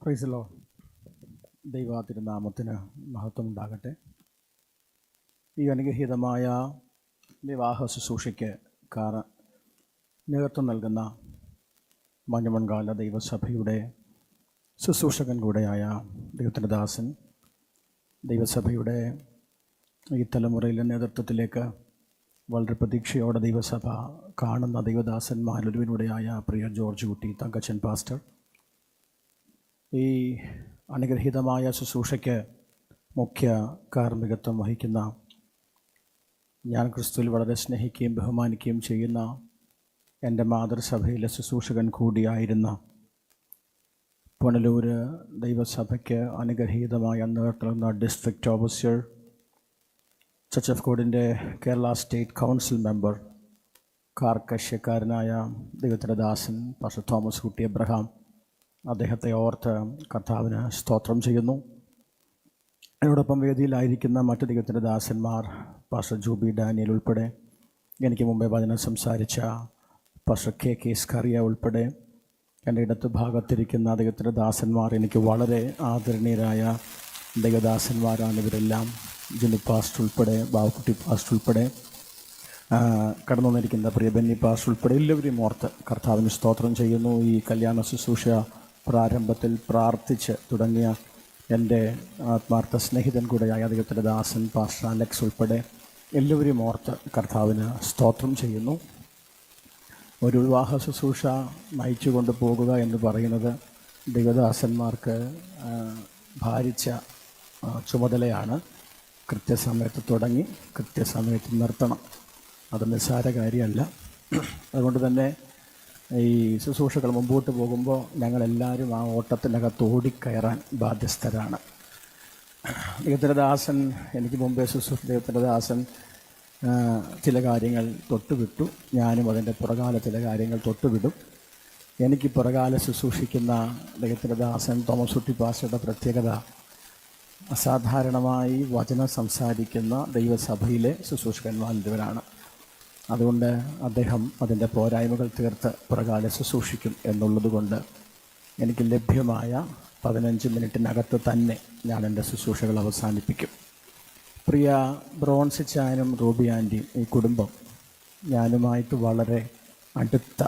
Praise the Lord. ദൈവ തിരുനാമത്തിന് മഹത്വമുണ്ടാകട്ടെ. ഈ അനുഗ്രഹീതമായ വിവാഹ ശുശ്രൂഷയ്ക്ക് നേതൃത്വം നൽകുന്ന മഞ്ഞമൺകാല ദൈവസഭയുടെ ശുശ്രൂഷകൻ കൂടെയായ ദൈവത്തിൻ്റെ ദാസൻ, ദൈവസഭയുടെ ഈ തലമുറയിലെ നേതൃത്വത്തിലേക്ക് വളരെ പ്രതീക്ഷയോടെ ദൈവസഭ കാണുന്ന ദൈവദാസന്മാരൊരുവിനൂടെയായ പ്രിയ ജോർജ് കുട്ടി തങ്കച്ചൻ പാസ്റ്റർ, ഈ അനുഗ്രഹീതമായ ശുശ്രൂഷയ്ക്ക് മുഖ്യ കാർമ്മികത്വം വഹിക്കുന്ന, ഞാൻ ക്രിസ്തുവിൽ വളരെ സ്നേഹിക്കുകയും ബഹുമാനിക്കുകയും ചെയ്യുന്ന എൻ്റെ മാതൃസഭയിലെ ശുശ്രൂഷകൻ കൂടിയായിരുന്ന പുനലൂർ ദൈവസഭയ്ക്ക് അനുഗ്രഹീതമായ നേതൃത്വം ഡിസ്ട്രിക്റ്റ് ഓഫീസർ, ചർച്ച് ഓഫ് ഗോഡിൻ്റെ കേരള സ്റ്റേറ്റ് കൗൺസിൽ മെമ്പർ, കാർക്കശ്യക്കാരനായ ദൈവത്തിൻ്റെ ദാസൻ പാസ്റ്റർ തോമസ് കുട്ടി എബ്രഹാം, അദ്ദേഹത്തെ ഓർത്ത് കർത്താവിന് സ്തോത്രം ചെയ്യുന്നു. എന്നോടൊപ്പം വേദിയിലായിരിക്കുന്ന മറ്റു ദൈവത്തിൻ്റെ ദാസന്മാർ, പാസ്റ്റർ ജൂബി ഡാനിയൽ ഉൾപ്പെടെ, എനിക്ക് മുമ്പേ വചനം സംസാരിച്ച പാസ്റ്റർ കെ സ്കറിയ ഉൾപ്പെടെ, എൻ്റെ ഇടത്ത് ഭാഗത്തിരിക്കുന്ന ദൈവത്തിൻ്റെ ദാസന്മാർ, എനിക്ക് വളരെ ആദരണീയരായ ദൈവദാസന്മാരാണ് ഇവരെല്ലാം. ജിനു പാസ്റ്റർ ഉൾപ്പെടെ, ബാബുക്കുട്ടി പാസ്റ്റർ ഉൾപ്പെടെ, കടന്നു വന്നിരിക്കുന്ന പ്രിയ ബെന്നി പാസ്റ്റർ ഉൾപ്പെടെ എല്ലാവരെയും ഓർത്ത് കർത്താവിന് സ്തോത്രം ചെയ്യുന്നു. ഈ കല്യാണ ശുശ്രൂഷ പ്രാരംഭത്തിൽ പ്രാർത്ഥിച്ച് തുടങ്ങിയ എൻ്റെ ആത്മാർത്ഥ സ്നേഹിതൻ കൂടെയായ ദൈവത്തിൻ്റെ ദാസൻ പാസ്റ്റർ അലക്സ് ഉൾപ്പെടെ എല്ലാവരെയും ഓർത്ത് കർത്താവിന് സ്തോത്രം ചെയ്യുന്നു. ഒരു വിവാഹ ശുശ്രൂഷ നയിച്ചു കൊണ്ട് പോകുക എന്ന് പറയുന്നത് ദൈവദാസന്മാർക്ക് ഭാരിച്ച ചുമതലയാണ്. കൃത്യസമയത്ത് തുടങ്ങി കൃത്യസമയത്ത് നിർത്തണം. അത് നിസ്സാര കാര്യമല്ല. അതുകൊണ്ട് തന്നെ ഈ ശുശ്രൂഷകൾ മുമ്പോട്ട് പോകുമ്പോൾ ഞങ്ങളെല്ലാവരും ആ ഓട്ടത്തിനകത്ത് ഓടിക്കയറാൻ ബാധ്യസ്ഥരാണ്. ദൈവത്തിൻ്റെ ദാസൻ, എനിക്ക് മുമ്പേ ദൈവത്തിൻ്റെ ദാസൻ ചില കാര്യങ്ങൾ തൊട്ടുവിട്ടു. ഞാനും അതിൻ്റെ പുറകാല ചില കാര്യങ്ങൾ തൊട്ടുവിടും. എനിക്ക് പുറകാല ശുശ്രൂഷിക്കുന്ന ദൈവത്തിൻ്റെ ദാസൻ തോമസ് കുട്ടി പാസ്റ്ററുടെ പ്രത്യേകത, അസാധാരണമായി വചനം സംസാരിക്കുന്ന ദൈവസഭയിലെ ശുശ്രൂഷകന്മാരിവരാണ്. അതുകൊണ്ട് അദ്ദേഹം അതിൻ്റെ പോരായ്മകൾ തീർത്ത് പുറകാലെ ശുശ്രൂഷിക്കും എന്നുള്ളതുകൊണ്ട് എനിക്ക് ലഭ്യമായ 15 മിനിറ്റിനകത്ത് തന്നെ ഞാൻ എൻ്റെ ശുശ്രൂഷകൾ അവസാനിപ്പിക്കും. പ്രിയ ബ്രോൺസിച്ചാനും റൂബി ആൻറ്റിയും ഈ കുടുംബം ഞാനുമായിട്ട് വളരെ അടുത്ത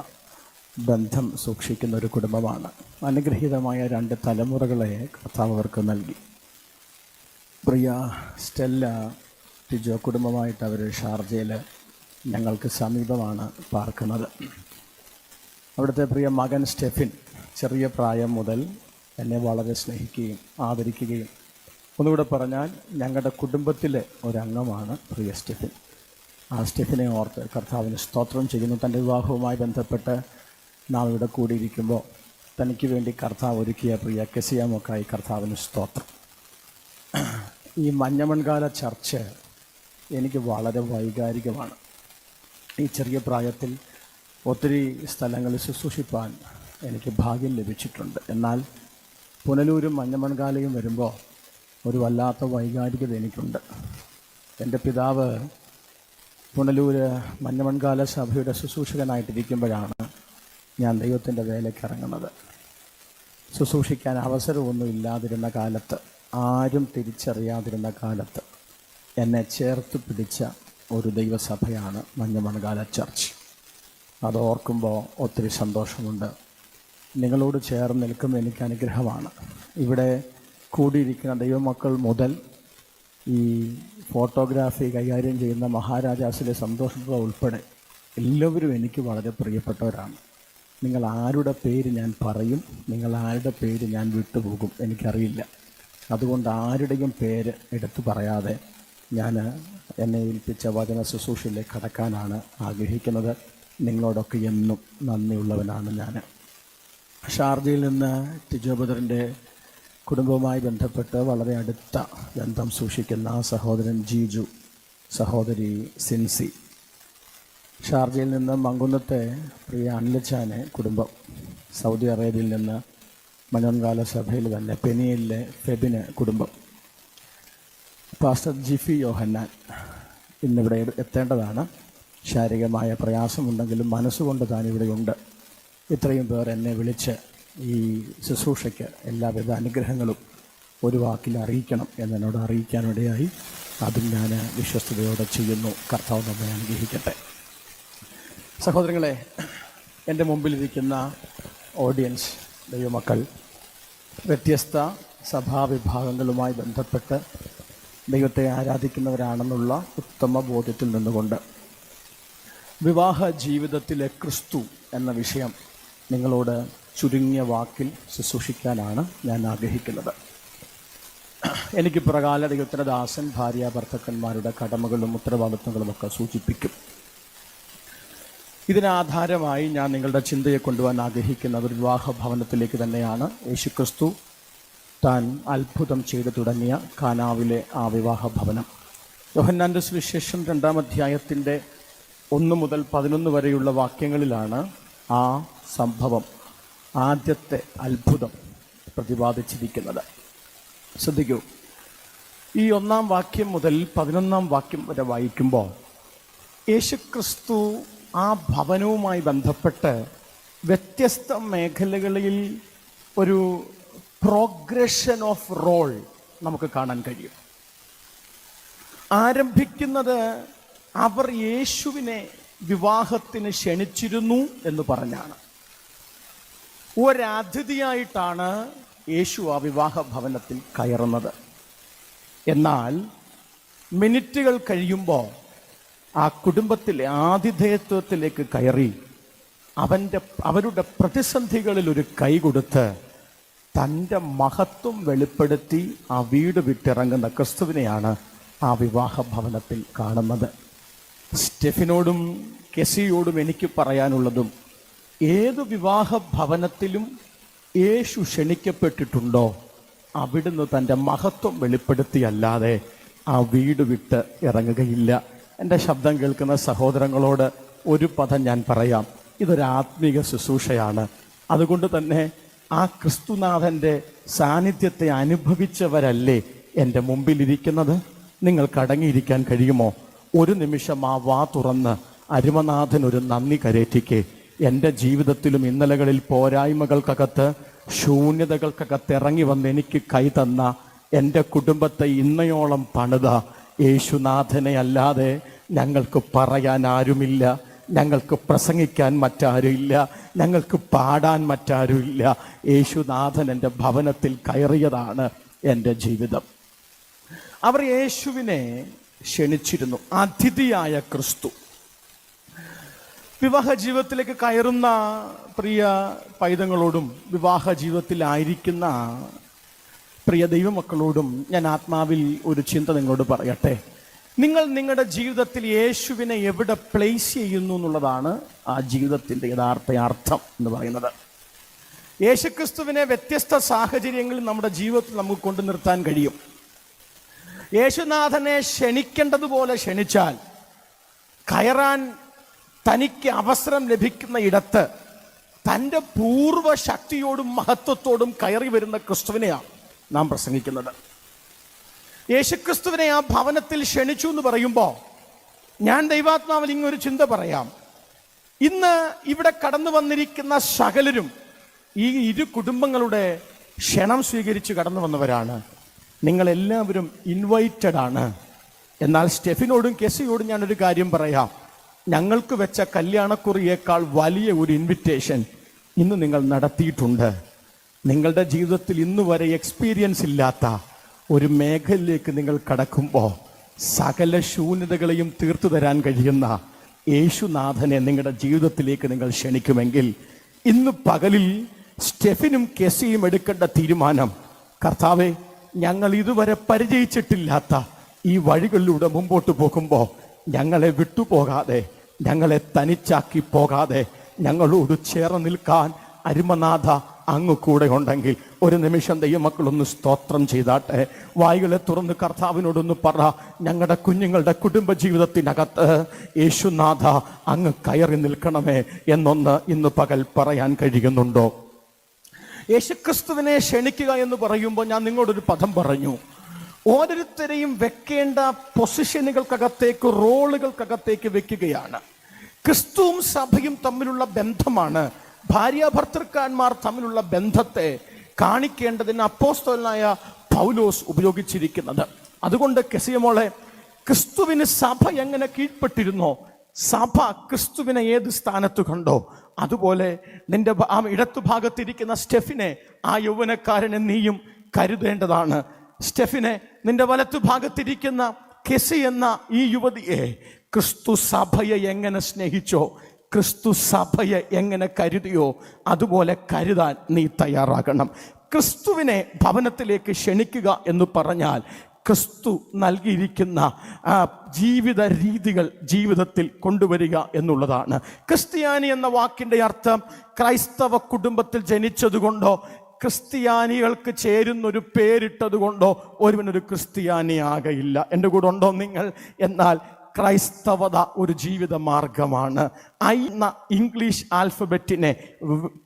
ബന്ധം സൂക്ഷിക്കുന്ന ഒരു കുടുംബമാണ്. അനുഗ്രഹീതമായ 2 തലമുറകളെ കർത്താവ് അവർക്ക് നൽകി. പ്രിയ സ്റ്റെല്ല ടിജോ കുടുംബമായിട്ട് അവർ ഷാർജയിൽ ഞങ്ങൾക്ക് സമീപമാണ് പാർക്കുന്നത്. അവിടുത്തെ പ്രിയ മകൻ സ്റ്റെഫിൻ ചെറിയ പ്രായം മുതൽ എന്നെ വളരെ സ്നേഹിക്കുകയും ആദരിക്കുകയും, ഒന്നുകൂടെ പറഞ്ഞാൽ ഞങ്ങളുടെ കുടുംബത്തിലെ ഒരംഗമാണ് പ്രിയ സ്റ്റെഫിൻ. ആ സ്റ്റെഫിനെ ഓർത്ത് കർത്താവിന് സ്തോത്രം ചെയ്യുന്നു. തൻ്റെ വിവാഹവുമായി ബന്ധപ്പെട്ട് നാം ഇവിടെ കൂടിയിരിക്കുമ്പോൾ തനിക്ക് വേണ്ടി കർത്താവ് ഒരുക്കിയ പ്രിയ കെസിയാമൊക്കായി കർത്താവിന് സ്തോത്രം. ഈ മഞ്ഞമൺകാല ചർച്ച് എനിക്ക് വളരെ വൈകാരികമാണ്. ഈ ചെറിയ പ്രായത്തിൽ ഒത്തിരി സ്ഥലങ്ങളിൽ ശുശ്രൂഷിപ്പാൻ എനിക്ക് ഭാഗ്യം ലഭിച്ചിട്ടുണ്ട്. എന്നാൽ പുനലൂരും മഞ്ഞമൺകാലയും വരുമ്പോൾ ഒരു വല്ലാത്ത വൈകാരികത എനിക്കുണ്ട്. എൻ്റെ പിതാവ് പുനലൂർ മഞ്ഞമൺകാല സഭയുടെ ശുശ്രൂഷകനായിട്ടിരിക്കുമ്പോഴാണ് ഞാൻ ദൈവത്തിൻ്റെ വേലയ്ക്ക് ഇറങ്ങുന്നത്. ശുശ്രൂഷിക്കാൻ അവസരമൊന്നും ഇല്ലാതിരുന്ന കാലത്ത്, ആരും തിരിച്ചറിയാതിരുന്ന കാലത്ത് എന്നെ ചേർത്ത് പിടിച്ച ഒരു ദൈവസഭയാണ് മഞ്ഞമൺകാല ചർച്ച്. അത് ഓർക്കുമ്പോൾ ഒത്തിരി സന്തോഷമുണ്ട്. നിങ്ങളോട് ചേർന്ന് നിൽക്കുന്ന എനിക്ക് അനുഗ്രഹമാണ്. ഇവിടെ കൂടിയിരിക്കുന്ന ദൈവമക്കൾ മുതൽ ഈ ഫോട്ടോഗ്രാഫി കൈകാര്യം ചെയ്യുന്ന മഹാരാജാസിലെ സന്തോഷത ഉൾപ്പെടെ എല്ലാവരും എനിക്ക് വളരെ പ്രിയപ്പെട്ടവരാണ്. നിങ്ങൾ ആരുടെ പേര് ഞാൻ പറയും, നിങ്ങൾ ആരുടെ പേര് ഞാൻ വിട്ടുപോകും എനിക്കറിയില്ല. അതുകൊണ്ട് ആരുടെയും പേര് എടുത്തു പറയാതെ ഞാൻ എന്നെ ഏൽപ്പിച്ച വചന ശുശ്രൂഷയിലേക്ക് കടക്കാനാണ് ആഗ്രഹിക്കുന്നത്. നിങ്ങളോടൊക്കെ എന്നും നന്ദിയുള്ളവനാണ് ഞാൻ. ഷാർജയിൽ നിന്ന് ടിജോ ബദറിൻ്റെ കുടുംബവുമായി ബന്ധപ്പെട്ട് വളരെ അടുത്ത ബന്ധം സൂക്ഷിക്കുന്ന സഹോദരൻ ജീജു, സഹോദരി സിൻസി, ഷാർജയിൽ നിന്ന് മങ്കുന്നത്തെ പ്രിയ അനിലച്ചാനെ കുടുംബം, സൗദി അറേബ്യയിൽ നിന്ന് മഞ്ഞമൺകാല സഭയിൽ തന്നെ പെനിയലിലെ ഫെബിന് കുടുംബം, പാസ്റ്റർ ജിഫി യോഹന്നാൻ ഇന്നിവിടെ എത്തേണ്ടതാണ്. ശാരീരികമായ പ്രയാസമുണ്ടെങ്കിലും മനസ്സുകൊണ്ട് താൻ ഇവിടെയുണ്ട്. ഇത്രയും പേർ എന്നെ വിളിച്ച് ഈ ശുശ്രൂഷയ്ക്ക് എല്ലാവിധ അനുഗ്രഹങ്ങളും ഒരു വാക്കിൽ അറിയിക്കണം എന്നോട് അറിയിക്കാനിടയായി. അതും ഞാൻ വിശ്വസ്തയോടെ ചെയ്യുന്നു. കർത്താവ് നമ്മെ അനുഗ്രഹിക്കട്ടെ. സഹോദരങ്ങളെ, എൻ്റെ മുമ്പിലിരിക്കുന്ന ഓഡിയൻസ്, ദൈവമക്കൾ, വ്യത്യസ്ത സഭാവിഭാഗങ്ങളുമായി ബന്ധപ്പെട്ട് ദൈവത്തെ ആരാധിക്കുന്നവരാണെന്നുള്ള ഉത്തമ ബോധ്യത്തിൽ നിന്നുകൊണ്ട് വിവാഹ ജീവിതത്തിലെ ക്രിസ്തു എന്ന വിഷയം നിങ്ങളോട് ചുരുങ്ങിയ വാക്കിൽ ശുശ്രൂഷിക്കാനാണ് ഞാൻ ആഗ്രഹിക്കുന്നത്. എനിക്ക് പ്രകാല ദൈവത്തിൻ്റെ ദാസൻ ഭാര്യ ഭർത്താക്കന്മാരുടെ കടമകളും ഉത്തരവാദിത്വങ്ങളുമൊക്കെ സൂചിപ്പിക്കും. ഇതിനാധാരമായി ഞാൻ നിങ്ങളുടെ ചിന്തയെ കൊണ്ടുപോകാൻ ആഗ്രഹിക്കുന്നത് ഒരു വിവാഹ ഭവനത്തിലേക്ക് തന്നെയാണ്. യേശുക്രിസ്തു താൻ അത്ഭുതം ചെയ്തു തുടങ്ങിയ കാനാവിലെ ആ വിവാഹ ഭവനം. യോഹന്നാൻ്റെ സുവിശേഷം 2-ാം അധ്യായത്തിൻ്റെ 1 മുതൽ 11 വരെയുള്ള വാക്യങ്ങളിലാണ് ആ സംഭവം, ആദ്യത്തെ അത്ഭുതം പ്രതിപാദിച്ചിരിക്കുന്നത്. ശ്രദ്ധിക്കൂ, ഈ 1-ാം വാക്യം മുതൽ 11-ാം വാക്യം വരെ വായിക്കുമ്പോൾ യേശുക്രിസ്തു ആ ഭവനവുമായി ബന്ധപ്പെട്ട് വ്യത്യസ്ത മേഖലകളിൽ ഒരു പ്രോഗ്രഷൻ ഓഫ് റോൾ നമുക്ക് കാണാൻ കഴിയും. ആരംഭിക്കുന്നത് അവർ യേശുവിനെ വിവാഹത്തിന് ക്ഷണിച്ചിരുന്നു എന്ന് പറഞ്ഞാണ്. ഒരതിഥിയായിട്ടാണ് യേശു ആ വിവാഹ ഭവനത്തിൽ കയറുന്നത്. എന്നാൽ മിനിറ്റുകൾ കഴിയുമ്പോൾ ആ കുടുംബത്തിലെ ആതിഥേയത്വത്തിലേക്ക് കയറി അവരുടെ പ്രതിസന്ധികളിൽ ഒരു കൈ കൊടുത്ത് തൻ്റെ മഹത്വം വെളിപ്പെടുത്തി ആ വീട് വിട്ടിറങ്ങുന്ന ക്രിസ്തുവിനെയാണ് ആ വിവാഹ ഭവനത്തിൽ കാണുന്നത്. സ്റ്റെഫിനോടും കെസിയോടും എനിക്ക് പറയാനുള്ളതും, ഏത് വിവാഹ ഭവനത്തിലും യേശു ക്ഷണിക്കപ്പെട്ടിട്ടുണ്ടോ അവിടുന്ന് തൻ്റെ മഹത്വം വെളിപ്പെടുത്തിയല്ലാതെ ആ വീട് വിട്ട് ഇറങ്ങുകയില്ല. എൻ്റെ ശബ്ദം കേൾക്കുന്ന സഹോദരങ്ങളോട് ഒരു പദം ഞാൻ പറയാം. ഇതൊരു ആത്മീക ശുശ്രൂഷയാണ്. അതുകൊണ്ട് തന്നെ ആ ക്രിസ്തുനാഥൻ്റെ സാന്നിധ്യത്തെ അനുഭവിച്ചവരല്ലേ എൻ്റെ മുമ്പിലിരിക്കുന്നത്. നിങ്ങൾക്ക് അടങ്ങിയിരിക്കാൻ കഴിയുമോ? ഒരു നിമിഷം ആ വാ തുറന്ന് അരുമനാഥൻ ഒരു നന്ദി കരേറ്റിക്ക്. എൻ്റെ ജീവിതത്തിലും ഇന്നലകളിൽ പോരായ്മകൾക്കകത്ത്, ശൂന്യതകൾക്കകത്ത് ഇറങ്ങി വന്ന് എനിക്ക് കൈ തന്ന, എൻ്റെ കുടുംബത്തെ ഇന്നയോളം പണിത യേശുനാഥനെ അല്ലാതെ ഞങ്ങൾക്ക് പറയാൻ ആരുമില്ല, ഞങ്ങൾക്ക് പ്രസംഗിക്കാൻ മറ്റാരുമില്ല, ഞങ്ങൾക്ക് പാടാൻ മറ്റാരുമില്ല. യേശുനാഥൻ എൻ്റെ ഭവനത്തിൽ കയറിയതാണ് എൻ്റെ ജീവിതം. അവർ യേശുവിനെ ക്ഷണിച്ചിരുന്നു. അതിഥിയായ ക്രിസ്തു വിവാഹ ജീവിതത്തിലേക്ക് കയറുന്ന പ്രിയ പൈതങ്ങളോടും വിവാഹ ജീവിതത്തിലായിരിക്കുന്ന പ്രിയ ദൈവമക്കളോടും ഞാൻ ആത്മാവിൽ ഒരു ചിന്ത നിങ്ങളോട് പറയട്ടെ. നിങ്ങൾ നിങ്ങളുടെ ജീവിതത്തിൽ യേശുവിനെ എവിടെ പ്ലേസ് ചെയ്യുന്നു എന്നുള്ളതാണ് ആ ജീവിതത്തിൻ്റെ യഥാർത്ഥ അർത്ഥം എന്ന് പറയുന്നത്. യേശുക്രിസ്തുവിനെ വ്യത്യസ്ത സാഹചര്യങ്ങളിൽ നമ്മുടെ ജീവിതത്തിൽ നമുക്ക് കൊണ്ടു നിർത്താൻ കഴിയും. യേശുനാഥനെ ക്ഷണിക്കേണ്ടതുപോലെ ക്ഷണിച്ചാൽ കയറാൻ തനിക്ക് അവസരം ലഭിക്കുന്ന ഇടത്ത് തൻ്റെ പൂർവ്വ ശക്തിയോടും മഹത്വത്തോടും കയറി വരുന്ന ക്രിസ്തുവിനെയാണ് നാം പ്രസംഗിക്കുന്നത്. യേശുക്രിസ്തുവിനെ ആ ഭവനത്തിൽ ക്ഷണിച്ചു എന്ന് പറയുമ്പോൾ ഞാൻ ദൈവാത്മാവിൽ ഇങ്ങൊരു ചിന്ത പറയാം. ഇന്ന് ഇവിടെ കടന്നു വന്നിരിക്കുന്ന സകലരും ഈ ഇരു കുടുംബങ്ങളുടെ ക്ഷണം സ്വീകരിച്ച് കടന്നു വന്നവരാണ്. നിങ്ങളെല്ലാവരും ഇൻവൈറ്റഡ് ആണ്. എന്നാൽ സ്റ്റെഫിനോടും കെസിയോടും ഞാനൊരു കാര്യം പറയാം. ഞങ്ങൾക്ക് വെച്ച കല്യാണക്കുറിയേക്കാൾ വലിയ ഒരു ഇൻവിറ്റേഷൻ ഇന്ന് നിങ്ങൾ നടത്തിയിട്ടുണ്ട്. നിങ്ങളുടെ ജീവിതത്തിൽ ഇന്ന് വരെ എക്സ്പീരിയൻസ് ഇല്ലാത്ത ഒരു മേഖലയിലേക്ക് നിങ്ങൾ കടക്കുമ്പോൾ സകല ശൂന്യതകളെയും തീർത്തു തരാൻ കഴിയുന്ന യേശുനാഥനെ നിങ്ങളുടെ ജീവിതത്തിലേക്ക് നിങ്ങൾ ക്ഷണിക്കുമെങ്കിൽ ഇന്ന് പകലിൽ സ്റ്റെഫിനും കെസിയും എടുക്കേണ്ട തീരുമാനം, കർത്താവേ, ഞങ്ങൾ ഇതുവരെ പരിചയിച്ചിട്ടില്ലാത്ത ഈ വഴികളിലൂടെ മുമ്പോട്ട് പോകുമ്പോൾ ഞങ്ങളെ വിട്ടുപോകാതെ, ഞങ്ങളെ തനിച്ചാക്കി പോകാതെ ഞങ്ങളോട് ചേർന്ന് നിൽക്കാൻ അരുമനാഥ അങ്ങ് കൂടെ ഉണ്ടെങ്കിൽ ഒരു നിമിഷം ദൈവമക്കളൊന്ന് സ്തോത്രം ചെയ്താട്ടെ. വായുകളെ തുറന്ന് കർത്താവിനോടൊന്ന് പറ, ഞങ്ങളുടെ കുഞ്ഞുങ്ങളുടെ കുടുംബജീവിതത്തിനകത്ത് യേശുനാഥ അങ്ങ് കയറി നിൽക്കണമേ എന്നൊന്ന് ഇന്ന് പകൽ പറയാൻ കഴിയുന്നുണ്ടോ? യേശുക്രിസ്തുവിനെ ക്ഷണിക്കുക എന്ന് പറയുമ്പോൾ ഞാൻ നിങ്ങളോടൊരു പദം പറഞ്ഞു. ഓരോരുത്തരെയും വെക്കേണ്ട പൊസിഷനുകൾക്കകത്തേക്ക്, റോളുകൾക്കകത്തേക്ക് വെക്കുകയാണ്. ക്രിസ്തുവും സഭയും തമ്മിലുള്ള ബന്ധമാണ് ഭാര്യാഭർത്തൃക്കാന്മാർ തമ്മിലുള്ള ബന്ധത്തെ കാണിക്കേണ്ടതിന് അപ്പോസ്തലനായ പൗലോസ് ഉപയോഗിച്ചിരിക്കുന്നത്. അതുകൊണ്ട് കെസിയമോളെ, ക്രിസ്തുവിന് സഭ എങ്ങനെ കീഴ്പ്പെട്ടിരുന്നോ, സഭ ക്രിസ്തുവിനെ ഏത് സ്ഥാനത്ത് കണ്ടോ, അതുപോലെ നിന്റെ ആ ഇടത്തുഭാഗത്തിരിക്കുന്ന സ്റ്റെഫിനെ, ആ യൗവനക്കാരനെ നീയും കരുതേണ്ടതാണ്. സ്റ്റെഫിനെ, നിന്റെ വലത്തുഭാഗത്തിരിക്കുന്ന കെസി എന്ന ഈ യുവതിയെ ക്രിസ്തു സഭയെ എങ്ങനെ സ്നേഹിച്ചോ, ക്രിസ്തു സഭയെ എങ്ങനെ കരുതിയോ, അതുപോലെ കരുതാൻ നീ തയ്യാറാകണം. ക്രിസ്തുവിനെ ഭവനത്തിലേക്ക് ക്ഷണിക്കുക എന്ന് പറഞ്ഞാൽ ക്രിസ്തു നൽകിയിരിക്കുന്ന ജീവിത രീതികൾ ജീവിതത്തിൽ കൊണ്ടുവരിക എന്നുള്ളതാണ്. ക്രിസ്ത്യാനി എന്ന വാക്കിൻ്റെ അർത്ഥം ക്രൈസ്തവ കുടുംബത്തിൽ ജനിച്ചതുകൊണ്ടോ ക്രിസ്ത്യാനികൾക്ക് ചേരുന്നൊരു പേരിട്ടത് കൊണ്ടോ ഒരുവനൊരു ക്രിസ്ത്യാനിയാകയില്ല. എൻ്റെ കൂടെ ഉണ്ടോ നിങ്ങൾ? എന്നാൽ ക്രൈസ്തവത ഒരു ജീവിത മാർഗമാണ്. ഐ എന്ന ഇംഗ്ലീഷ് ആൽഫബറ്റിനെ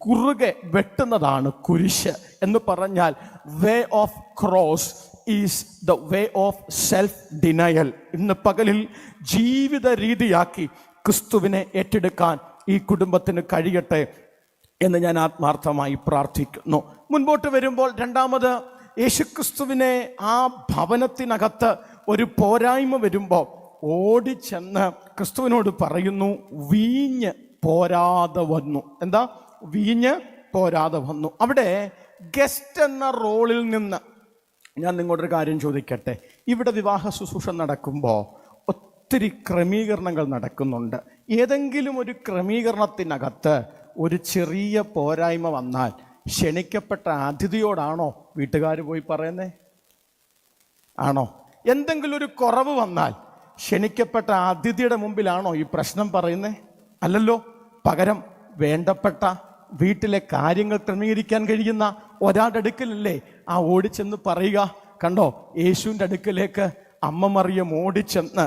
കുറുകെ വെട്ടുന്നതാണ് കുരിശ് എന്ന് പറഞ്ഞാൽ way of cross is the way of self denial. ഇന്ന് പകലിൽ ജീവിത രീതിയാക്കി ക്രിസ്തുവിനെ ഏറ്റെടുക്കാൻ ഈ കുടുംബത്തിന് കഴിയട്ടെ എന്ന് ഞാൻ ആത്മാർത്ഥമായി പ്രാർത്ഥിക്കുന്നു. മുൻപോട്ട് വരുമ്പോൾ രണ്ടാമത് യേശുക്രിസ്തുവിനെ ആ ഭവനത്തിനകത്ത് ഒരു പോരായ്മ വരുമ്പോൾ ഓടിച്ചെന്ന് ക്രിസ്തുവിനോട് പറയുന്നു, വീഞ്ഞ് പോരാതെ വന്നു. എന്താ? വീഞ്ഞ് പോരാതെ വന്നു. അവിടെ ഗസ്റ്റ് എന്ന റോളിൽ നിന്ന് ഞാൻ നിങ്ങളോടൊരു കാര്യം ചോദിക്കട്ടെ. ഇവിടെ വിവാഹ ശുശ്രൂഷ നടക്കുമ്പോൾ ഒത്തിരി ക്രമീകരണങ്ങൾ നടക്കുന്നുണ്ട്. ഏതെങ്കിലും ഒരു ക്രമീകരണത്തിനകത്ത് ഒരു ചെറിയ പോരായ്മ വന്നാൽ ക്ഷണിക്കപ്പെട്ട അതിഥിയോടാണോ വീട്ടുകാർ പോയി പറയുന്നേ? ആണോ? എന്തെങ്കിലും ഒരു കുറവ് വന്നാൽ ക്ഷണിക്കപ്പെട്ട അതിഥിയുടെ മുമ്പിലാണോ ഈ പ്രശ്നം പറയുന്നേ? അല്ലല്ലോ. പകരം വേണ്ടപ്പെട്ട വീട്ടിലെ കാര്യങ്ങൾ ക്രമീകരിക്കാൻ കഴിയുന്ന ഒരാളുടെ അടുക്കലല്ലേ ആ ഓടിച്ചെന്ന് പറയുക. കണ്ടോ, യേശുവിൻ്റെ അടുക്കലേക്ക് അമ്മ മറിയം ഓടിച്ചെന്ന്,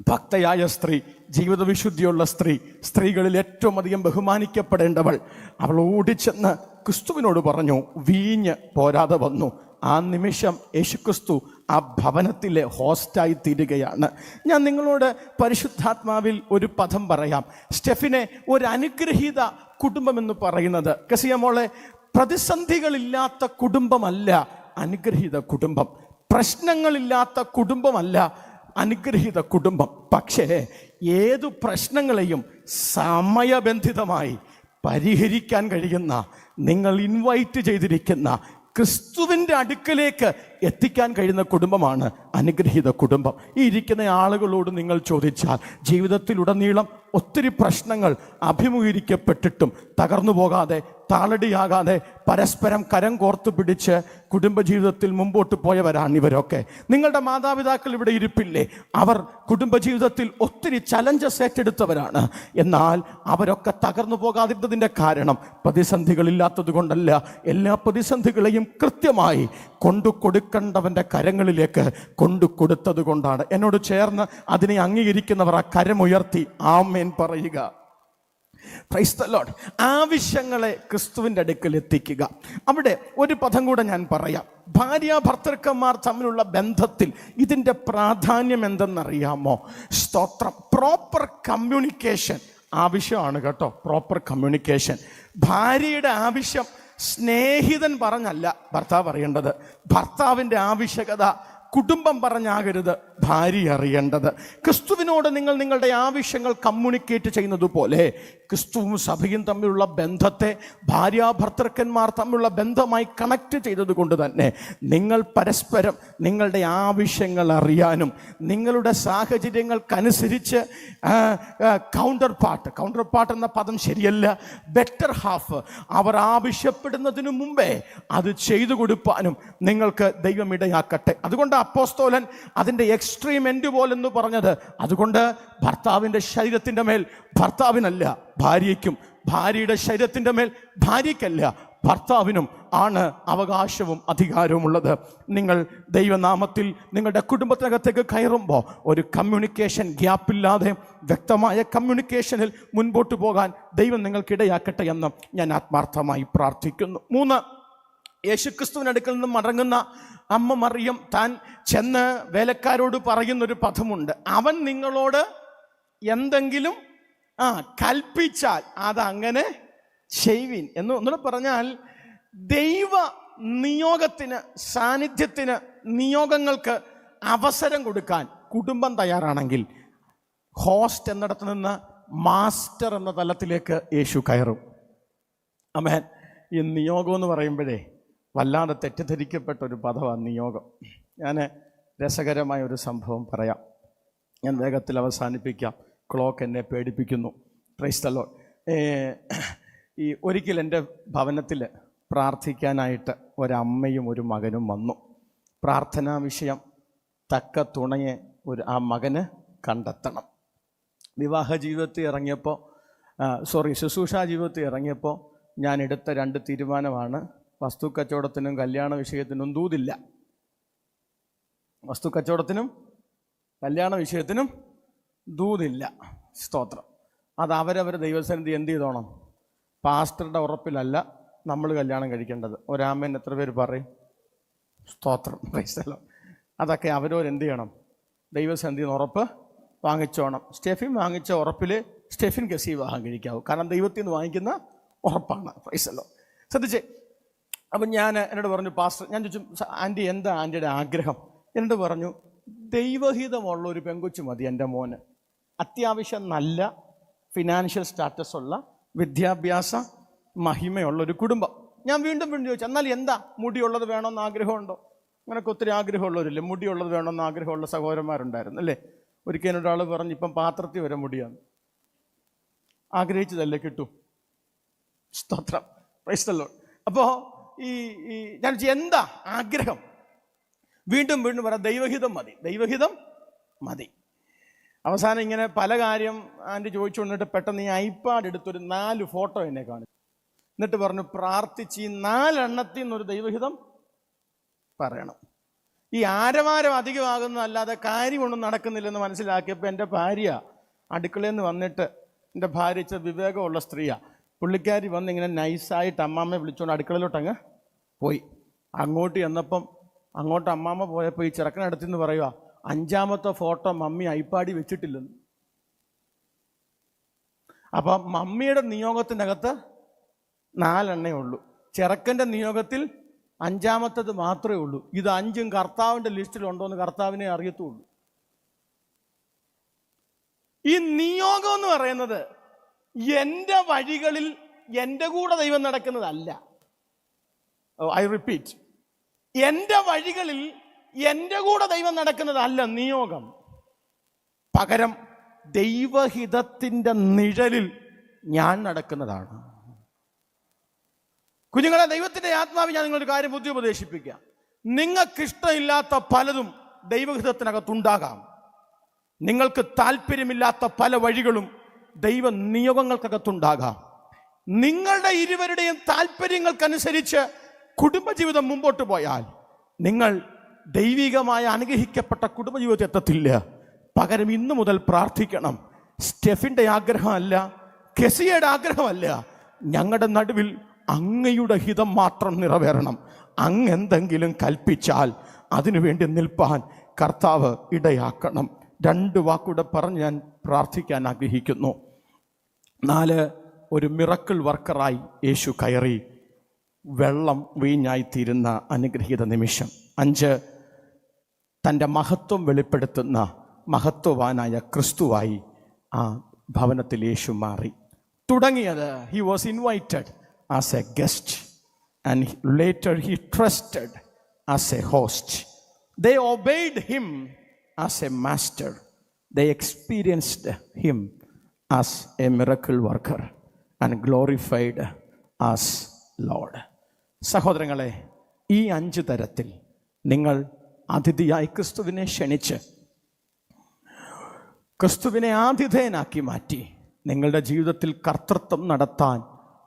ഭക്തയായ സ്ത്രീ, ജീവിത വിശുദ്ധിയുള്ള സ്ത്രീ, സ്ത്രീകളിൽ ഏറ്റവും അധികം ബഹുമാനിക്കപ്പെടേണ്ടവൾ, അവൾ ഓടിച്ചെന്ന് ക്രിസ്തുവിനോട് പറഞ്ഞു, വീഞ്ഞ് പോരാതെ വന്നു. ആ നിമിഷം യേശുക്രിസ്തു ആ ഭവനത്തിലെ ഹോസ്റ്റായി തീരുകയാണ്. ഞാൻ നിങ്ങളോട് പരിശുദ്ധാത്മാവിൽ ഒരു പദം പറയാം. സ്റ്റെഫിനെ, ഒരു അനുഗ്രഹീത കുടുംബമെന്ന് പറയുന്നത്, കസിയമോളെ, പ്രതിസന്ധികളില്ലാത്ത കുടുംബമല്ല അനുഗ്രഹീത കുടുംബം, പ്രശ്നങ്ങളില്ലാത്ത കുടുംബമല്ല അനുഗ്രഹീത കുടുംബം. പക്ഷേ ഏതു പ്രശ്നങ്ങളെയും സമയബന്ധിതമായി പരിഹരിക്കാൻ കഴിയുന്ന, നിങ്ങൾ ഇൻവൈറ്റ് ചെയ്തിരിക്കുന്ന ക്രിസ്തുവിൻ്റെ അടുക്കലേക്ക് എത്തിക്കാൻ കഴിയുന്ന കുടുംബമാണ് അനുഗ്രഹീത കുടുംബം. ഈ ഇരിക്കുന്ന ആളുകളോട് നിങ്ങൾ ചോദിച്ചാൽ, ജീവിതത്തിലുടനീളം ഒത്തിരി പ്രശ്നങ്ങൾ അഭിമുഖീകരിക്കപ്പെട്ടിട്ടും തകർന്നു പോകാതെ, താളടിയാകാതെ, പരസ്പരം കരം കോർത്തു പിടിച്ച് കുടുംബജീവിതത്തിൽ മുമ്പോട്ട് പോയവരാണ് ഇവരൊക്കെ. നിങ്ങളുടെ മാതാപിതാക്കൾ ഇവിടെ ഇരിപ്പില്ലേ? അവർ കുടുംബജീവിതത്തിൽ ഒത്തിരി ചലഞ്ചസ് ഏറ്റെടുത്തവരാണ്. എന്നാൽ അവരൊക്കെ തകർന്നു പോകാതിരുന്നതിൻ്റെ കാരണം പ്രതിസന്ധികളില്ലാത്തത് കൊണ്ടല്ല, എല്ലാ പ്രതിസന്ധികളെയും കൃത്യമായി കൊണ്ടുകൊടുക്കേണ്ടവൻ്റെ കരങ്ങളിലേക്ക് കൊണ്ടുകൊടുത്തത് കൊണ്ടാണ്. എന്നോട് ചേർന്ന് അതിനെ അംഗീകരിക്കുന്നവർ ആ കരമുയർത്തി ആമേൻ പറയുക. Praise the Lord. ആവശ്യങ്ങളെ ക്രിസ്തുവിൻ്റെ അടുക്കൽ എത്തിക്കുക. അവിടെ ഒരു പദം കൂടെ ഞാൻ പറയാം. ഭാര്യ ഭർത്തൃക്കന്മാർ തമ്മിലുള്ള ബന്ധത്തിൽ ഇതിൻ്റെ പ്രാധാന്യം എന്തെന്നറിയാമോ? സ്തോത്രം. പ്രോപ്പർ കമ്മ്യൂണിക്കേഷൻ ആവശ്യമാണ് കേട്ടോ. Proper communication. ഭാര്യയുടെ ആവശ്യം സ്നേഹിതൻ പറഞ്ഞല്ല ഭർത്താവ് അറിയേണ്ടത്. ഭർത്താവിൻ്റെ ആവശ്യകത കുടുംബം പറഞ്ഞാകരുത് ഭാര്യ അറിയേണ്ടത്. ക്രിസ്തുവിനോട് നിങ്ങൾ നിങ്ങളുടെ ആവശ്യങ്ങൾ കമ്മ്യൂണിക്കേറ്റ് ചെയ്യുന്നത് പോലെ ക്രിസ്തുവും സഭയും തമ്മിലുള്ള ബന്ധത്തെ ഭാര്യാഭർത്തൃക്കന്മാർ തമ്മിലുള്ള ബന്ധമായി കണക്ട് ചെയ്തത് കൊണ്ട് തന്നെ നിങ്ങൾ പരസ്പരം നിങ്ങളുടെ ആവശ്യങ്ങൾ അറിയാനും, നിങ്ങളുടെ സാഹചര്യങ്ങൾക്കനുസരിച്ച് കൗണ്ടർ പാർട്ട് എന്ന പദം ശരിയല്ല, ബെറ്റർ ഹാഫ്, അവർ ആവശ്യപ്പെടുന്നതിന് മുമ്പേ അത് ചെയ്തു കൊടുക്കാനും നിങ്ങൾക്ക് ദൈവം ഇടയാക്കട്ടെ. അതുകൊണ്ട് അപ്പോസ്തലൻ അതിൻ്റെ എക്സ്ട്രീം എൻഡ് പോലെന്ന് പറഞ്ഞത്, അതുകൊണ്ട് ഭർത്താവിൻ്റെ ശരീരത്തിൻ്റെ മേൽ ഭർത്താവിനല്ല ഭാര്യയ്ക്കും, ഭാര്യയുടെ ശരീരത്തിൻ്റെ മേൽ ഭാര്യയ്ക്കല്ല ഭർത്താവിനും ആണ് അവകാശവും അധികാരവും ഉള്ളത്. നിങ്ങൾ ദൈവനാമത്തിൽ നിങ്ങളുടെ കുടുംബത്തിനകത്തേക്ക് കയറുമ്പോൾ ഒരു കമ്മ്യൂണിക്കേഷൻ ഗ്യാപ്പില്ലാതെ വ്യക്തമായ കമ്മ്യൂണിക്കേഷനിൽ മുൻപോട്ട് പോകാൻ ദൈവം നിങ്ങൾക്കിടയാക്കട്ടെ എന്ന് ഞാൻ ആത്മാർത്ഥമായി പ്രാർത്ഥിക്കുന്നു. 3, യേശുക്രിസ്തുവിൻ്റെ അടുക്കൽ നിന്നും മടങ്ങുന്ന അമ്മ മറിയം താൻ ചെന്ന് വേലക്കാരോട് പറയുന്നൊരു പദമുണ്ട്. അവൻ നിങ്ങളോട് എന്തെങ്കിലും കൽപ്പിച്ചാൽ അതങ്ങനെ ചെയ്യുവിൻ ഒന്നുകൂടെ പറഞ്ഞാൽ, ദൈവ നിയോഗത്തിന്, സാന്നിധ്യത്തിന്, നിയോഗങ്ങൾക്ക് അവസരം കൊടുക്കാൻ കുടുംബം തയ്യാറാണെങ്കിൽ ഹോസ്റ്റ് എന്നിടത്ത് നിന്ന് മാസ്റ്റർ എന്ന തലത്തിലേക്ക് യേശു കയറും. ആമേൻ. ഈ നിയോഗം എന്ന് പറയുമ്പോഴേ വല്ലാതെ തെറ്റിദ്ധരിക്കപ്പെട്ട ഒരു പദമാണ് നിയോഗം. ഞാൻ രസകരമായ ഒരു സംഭവം പറയാം, ഞാൻ വേഗത്തിൽ അവസാനിപ്പിക്കാം. ക്ലോക്ക് എന്നെ പേടിപ്പിക്കുന്നു. Praise the Lord. ഈ ഒരിക്കൽ എൻ്റെ ഭവനത്തിൽ പ്രാർത്ഥിക്കാനായിട്ട് ഒരമ്മയും ഒരു മകനും വന്നു. പ്രാർത്ഥനാ വിഷയം തക്ക തുണയെ ആ മകന് കണ്ടെത്തണം. വിവാഹ ജീവിതത്തിൽ ഇറങ്ങിയപ്പോൾ ശുശ്രൂഷാ ജീവിതത്തിൽ ഇറങ്ങിയപ്പോൾ ഞാൻ എടുത്ത 2 തീരുമാനമാണ്. വസ്തു കച്ചവടത്തിനും കല്യാണ വിഷയത്തിനും ദൂതില്ല. വസ്തു കച്ചവടത്തിനും കല്യാണ വിഷയത്തിനും ദൂതില്ല. സ്തോത്രം. അത് അവരവർ ദൈവസന്നിധി എന്ത് ചെയ്തോണം? പാസ്റ്ററുടെ ഉറപ്പിലല്ല നമ്മൾ കല്യാണം കഴിക്കേണ്ടത്. ഒരാമേൻ എത്ര പേര് പറയും? സ്തോത്രം. പ്രൈസ്. അതൊക്കെ അവരവരെന്ത് ചെയ്യണം? ദൈവസന്നിധിയിൽ ഉറപ്പ് വാങ്ങിച്ചോണം. സ്റ്റെഫിൻ വാങ്ങിച്ച ഉറപ്പിൽ സ്റ്റെഫിൻ ഗസി വിവാഹം കഴിക്കാവൂ. കാരണം ദൈവത്തിൽ നിന്ന് വാങ്ങിക്കുന്ന ഉറപ്പാണ്. പ്രൈസല്ലോ. ശ്രദ്ധിച്ചേ. അപ്പം എന്നോട് പറഞ്ഞു, പാസ്റ്റർ, ഞാൻ ചോദിച്ചു, ആൻറ്റി എന്താ ആൻറ്റിയുടെ ആഗ്രഹം? എന്നോട് പറഞ്ഞു, ദൈവഹിതമുള്ള ഒരു പെങ്കൊച്ചു മതി എൻ്റെ മോന്. അത്യാവശ്യം നല്ല ഫിനാൻഷ്യൽ സ്റ്റാറ്റസ് ഉള്ള, വിദ്യാഭ്യാസ മഹിമയുള്ളൊരു കുടുംബം. ഞാൻ വീണ്ടും ചോദിച്ചു, എന്നാൽ എന്താ, മുടിയുള്ളത് വേണമെന്ന് ആഗ്രഹമുണ്ടോ? അങ്ങനെയൊക്കെ ഒത്തിരി ആഗ്രഹമുള്ളവരില്ലേ? മുടിയുള്ളത് വേണമെന്ന് ആഗ്രഹമുള്ള സഹോദരന്മാരുണ്ടായിരുന്നു അല്ലേ? ഒരിക്കലും ഒരാൾ പറഞ്ഞു, ഇപ്പം പാത്രത്തിൽ വരെ മുടിയാണ്. ആഗ്രഹിച്ചതല്ലേ കിട്ടൂ. സ്തോത്രം. Praise the Lord. അപ്പോൾ ഞാൻ എന്താ ആഗ്രഹം? വീണ്ടും പറയാം, ദൈവഹിതം മതി, ദൈവഹിതം മതി. അവസാനം ഇങ്ങനെ പല കാര്യം ആൻറ്റി ചോദിച്ചു കൊണ്ടിട്ട് പെട്ടെന്ന് ഈ ഐപാഡ് എടുത്തൊരു 4 ഫോട്ടോ എന്നെ കാണിച്ചു. എന്നിട്ട് പറഞ്ഞു, പ്രാർത്ഥിച്ച് ഈ 4 എണ്ണത്തിൽ നിന്നൊരു ദൈവഹിതം പറയണം. ഈ ആരവാരം അധികമാകുന്നതല്ലാതെ കാര്യമൊന്നും നടക്കുന്നില്ലെന്ന് മനസ്സിലാക്കിയപ്പോൾ എൻ്റെ ഭാര്യ അടുക്കളയിൽ നിന്ന് വന്നിട്ട്, എൻ്റെ ഭാര്യ ഇച്ചിരി വിവേകമുള്ള സ്ത്രീയാണ്, പുള്ളിക്കാരി വന്ന് ഇങ്ങനെ നൈസായിട്ട് അമ്മാമ്മയെ വിളിച്ചുകൊണ്ട് അടുക്കളയിലോട്ടങ്ങ് പോയി. അങ്ങോട്ട് ചെന്നപ്പം അങ്ങോട്ട് അമ്മാമ്മ പോയപ്പോൾ ഈ ചെറുക്കനടുത്ത് നിന്ന് പറയുക, 5ാമത്തെ ഫോട്ടോ മമ്മി ഐപാഡിൽ വെച്ചിട്ടില്ലെന്ന്. അപ്പം മമ്മിയുടെ നിയോഗത്തിനകത്ത് 4 എണ്ണേ ഉള്ളൂ. ചെറുക്കൻ്റെ നിയോഗത്തിൽ 5ാമത്തത് മാത്രമേ ഉള്ളൂ. ഇത് 5ഉം കർത്താവിൻ്റെ ലിസ്റ്റിലുണ്ടോ എന്ന് കർത്താവിനെ അറിയത്തുള്ളൂ. ഈ നിയോഗം എന്ന് പറയുന്നത് എൻ്റെ വഴികളിൽ എൻ്റെ കൂടെ ദൈവം നടക്കുന്നതല്ല. ഐ റിപ്പീറ്റ്, എൻ്റെ വഴികളിൽ എൻ്റെ കൂടെ ദൈവം നടക്കുന്നതല്ല നിയോഗം. പകരം ദൈവഹിതത്തിൻ്റെ നിഴലിൽ ഞാൻ നടക്കുന്നതാണ്. കുഞ്ഞുങ്ങളെ, ദൈവത്തിൻ്റെ ആത്മാവ് ഞാൻ നിങ്ങളൊരു കാര്യം ബുദ്ധി ഉപദേശിപ്പിക്കാം. നിങ്ങൾക്കിഷ്ടമില്ലാത്ത പലതും ദൈവഹിതത്തിനകത്തുണ്ടാകാം. നിങ്ങൾക്ക് താല്പര്യമില്ലാത്ത പല വഴികളും ദൈവ നിയോഗങ്ങൾക്കകത്തുണ്ടാകാം. നിങ്ങളുടെ ഇരുവരുടെയും താല്പര്യങ്ങൾക്കനുസരിച്ച് കുടുംബജീവിതം മുമ്പോട്ട് പോയാൽ നിങ്ങൾ ദൈവികമായ അനുഗ്രഹിക്കപ്പെട്ട കുടുംബജീവിതത്തിൽ എത്തത്തില്ല. പകരം ഇന്നു മുതൽ പ്രാർത്ഥിക്കണം. സ്റ്റെഫിൻ്റെ ആഗ്രഹമല്ല, കെസിയുടെ ആഗ്രഹമല്ല, ഞങ്ങളുടെ നടുവിൽ അങ്ങയുടെ ഹിതം മാത്രം നിറവേറണം. അങ്ങ് എന്തെങ്കിലും കൽപ്പിച്ചാൽ അതിനുവേണ്ടി നിൽപ്പാൻ കർത്താവ് ഇടയാക്കണം. 2 വാക്കൂടെ പറഞ്ഞ് ഞാൻ പ്രാർത്ഥിക്കാൻ ആഗ്രഹിക്കുന്നു. 4, ഒരു മിറക്കിൾ വർക്കറായി യേശു കയറി വെള്ളം വീഞ്ഞായിത്തീരുന്ന അനുഗ്രഹീത നിമിഷം. 5, തൻ്റെ മഹത്വം വെളിപ്പെടുത്തുന്ന മഹത്വവാനായ ക്രിസ്തുവായി ആ ഭവനത്തിൽ യേശു മാറി. തുടങ്ങിയത്, he was invited as A guest and later he trusted as A host. They obeyed him as a master. They experienced him as a miracle worker and glorified as Lord. സഹോദരങ്ങളെ, ഈ 5 തരത്തിൽ നിങ്ങൾ അതിഥിയായി ക്രിസ്തുവിനെ ക്ഷണിച്ച് ക്രിസ്തുവിനെ ആതിഥേയനാക്കി മാറ്റി നിങ്ങളുടെ ജീവിതത്തിൽ കർത്തൃത്വം നടത്താൻ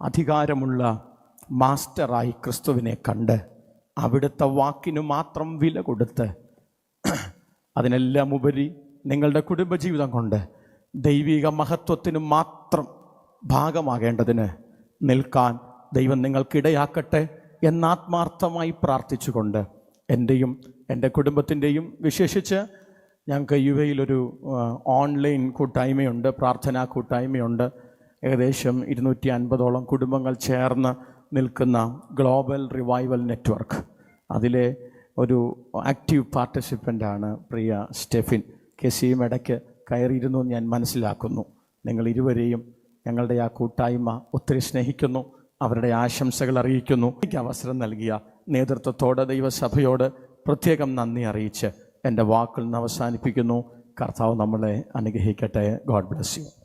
അധികാരമുള്ള മാസ്റ്ററായി ക്രിസ്തുവിനെ കണ്ട് അവിടുത്തെ വാക്കിനു മാത്രം വില കൊടുത്ത് അതിനെല്ലാം ഉപരി നിങ്ങളുടെ കുടുംബജീവിതം കൊണ്ട് ദൈവിക മഹത്വത്തിന് മാത്രം ഭാഗമാകേണ്ടതിന് നിൽക്കാൻ ദൈവം നിങ്ങൾക്കിടയാക്കട്ടെ എന്നാത്മാർത്ഥമായി പ്രാർത്ഥിച്ചുകൊണ്ട് എൻ്റെയും എൻ്റെ കുടുംബത്തിൻ്റെയും, വിശേഷിച്ച് ഞങ്ങൾക്ക് യുഎയിലൊരു ഓൺലൈൻ കൂട്ടായ്മയുണ്ട്, പ്രാർത്ഥനാ കൂട്ടായ്മയുണ്ട്. ഏകദേശം 250ഓളം കുടുംബങ്ങൾ ചേർന്ന് നിൽക്കുന്ന ഗ്ലോബൽ റിവൈവൽ നെറ്റ്വർക്ക്. അതിലെ ഒരു ആക്റ്റീവ് പാർട്ടിസിപ്പൻ്റാണ് പ്രിയ സ്റ്റെഫിൻ. കെസിയും ഇടയ്ക്ക് കയറിയിരുന്നു ഞാൻ മനസ്സിലാക്കുന്നു. നിങ്ങൾ ഇരുവരെയും ഞങ്ങളുടെ ആ കൂട്ടായ്മ ഒത്തിരി സ്നേഹിക്കുന്നു, അവരുടെ ആശംസകൾ അറിയിക്കുന്നു. എനിക്ക് അവസരം നൽകിയ നേതൃത്വത്തോട്, ദൈവസഭയോട് പ്രത്യേകം നന്ദി അറിയിച്ച് എൻ്റെ വാക്കുകൾ നിന്ന് അവസാനിപ്പിക്കുന്നു. കർത്താവ് നമ്മളെ അനുഗ്രഹിക്കട്ടെ. God bless you.